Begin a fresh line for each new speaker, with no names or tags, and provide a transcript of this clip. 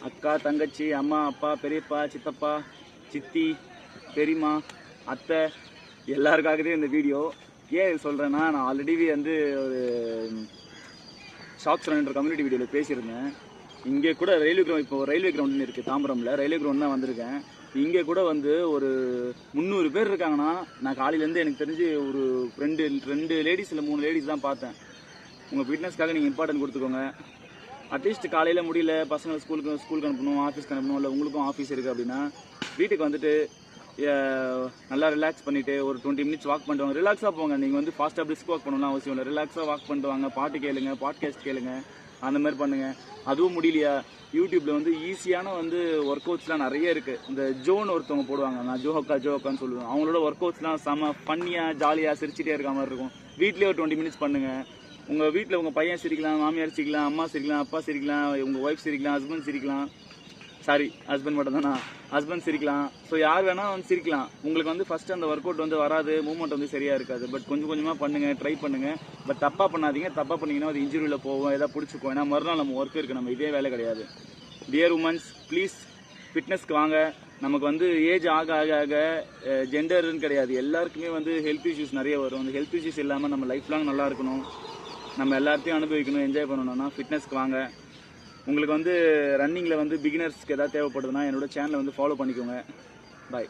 அக்கா, தங்கச்சி, அம்மா, அப்பா, பெரியப்பா, சித்தப்பா, சித்தி, பெரியம்மா, அத்தை எல்லாருக்காகவே இந்த வீடியோ. ஏன் இது சொல்கிறேன்னா, நான் ஆல்ரெடி வந்து ஒரு ஷாப்ஸ் ரன்ன்ற கம்யூனிட்டி வீடியோவில் பேசியிருந்தேன். இங்கே கூட இப்போ ரயில்வே கிரவுண்டுன்னு இருக்குது தாம்பரமில், ரயில்வே கிரவுண்ட் தான் வந்திருக்கேன். இங்கே கூட வந்து ஒரு 300 பேர் இருக்காங்கன்னா, நான் காலையிலேருந்து எனக்கு தெரிஞ்சு ஒரு ரெண்டு லேடிஸ் இல்லை 3 லேடிஸ் தான் பார்த்தேன். உங்கள் ஃபிட்னஸ்க்காக நீங்கள் இம்பார்ட்டன்ட் கொடுத்துக்கோங்க. அட்லீஸ்ட் காலையில் முடியல, பசங்களை ஸ்கூலுக்கு அனுப்பணும், ஆஃபீஸ்க்கு அனுப்பணும், இல்லை உங்களுக்கும் ஆஃபீஸ் இருக்குது அப்படின்னா வீட்டுக்கு வந்துட்டு நல்லா ரிலாக்ஸ் பண்ணிவிட்டு ஒரு 20 மினிட்ஸ் வாக் பண்ணிட்டு வாங்க. ரிலாக்ஸாக போங்க. நீங்கள் வந்து ஃபாஸ்ட்டாக பிரிஸ்க் வாக் பண்ணணும்லாம் அவசியம் இல்லை. ரிலாக்ஸாக வாக் பண்ணிட்டு வாங்க. பாட்டு கேளுங்க, பாட்காஸ்ட் கேளுங்க, அந்த மாதிரி பண்ணுங்கள். அதுவும் முடியலையா, யூடியூப்பில் வந்து ஈஸியான வந்து ஒர்க் அவுட்ஸ்லாம் நிறைய இருக்குது. இந்த ஜோன் ஒருத்தவங்க போடுவாங்க, நான் ஜோஹக்கான்னு சொல்லுவேன். அவங்களோட ஒர்க் அவுட்ஸ்லாம் செம ஃபன்னியாக ஜாலியாக சிரிச்சிட்டே இருக்க மாதிரி இருக்கும். வீட்லேயே ஒரு 20 மினிட்ஸ் பண்ணுங்கள். உங்கள் வீட்டில் உங்கள் பையன் சிரிக்கலாம், மாமியார் சிரிக்கலாம், அம்மா சிரிக்கலாம், அப்பா சிரிக்கலாம், உங்கள் ஒய்ஃப் சிரிக்கலாம், ஹஸ்பண்ட் சிரிக்கலாம். ஹஸ்பண்ட் மட்டும் தானா, ஹஸ்பண்ட் சிரிக்கலாம். ஸோ யார் வேணால் வந்து சிரிக்கலாம். உங்களுக்கு வந்து ஃபஸ்ட்டு அந்த ஒர்க் அவுட் வந்து வராது, மூவ்மெண்ட் வந்து சரியாக இருக்காது. பட் கொஞ்சம் கொஞ்சமாக பண்ணுங்கள், ட்ரை பண்ணுங்கள். பட் தப்பாக பண்ணாதீங்க. தப்பாக பண்ணிங்கன்னா அது இன்ஜுரியில் போவோம், எதாவது பிடிச்சிக்கும். ஏன்னா மறுநாள் நம்ம ஒர்க் இருக்குது, நம்ம இதே வேலை கிடையாது. டியர் உமன்ஸ், ப்ளீஸ் ஃபிட்னஸ்க்கு வாங்க. நமக்கு வந்து ஏஜ் ஆக ஆக ஆக ஜெண்டர்னு கிடையாது, எல்லாருக்குமே வந்து ஹெல்த் இஷ்யூஸ் நிறைய வரும். அந்த ஹெல்த் இஷ்யூஸ் இல்லாமல் நம்ம லைஃப் லாங் நல்லா இருக்கணும், நம்ம எல்லாத்தையும் அனுபவிக்கணும், என்ஜாய் பண்ணணும்னா ஃபிட்னஸ்க்கு வாங்க. உங்களுக்கு வந்து ரன்னிங்கில் வந்து பிகினர்ஸ்க்கு எதாவது தேவைப்படுதுன்னா என்னோட சேனலை வந்து ஃபாலோ பண்ணிக்கோங்க. பாய்.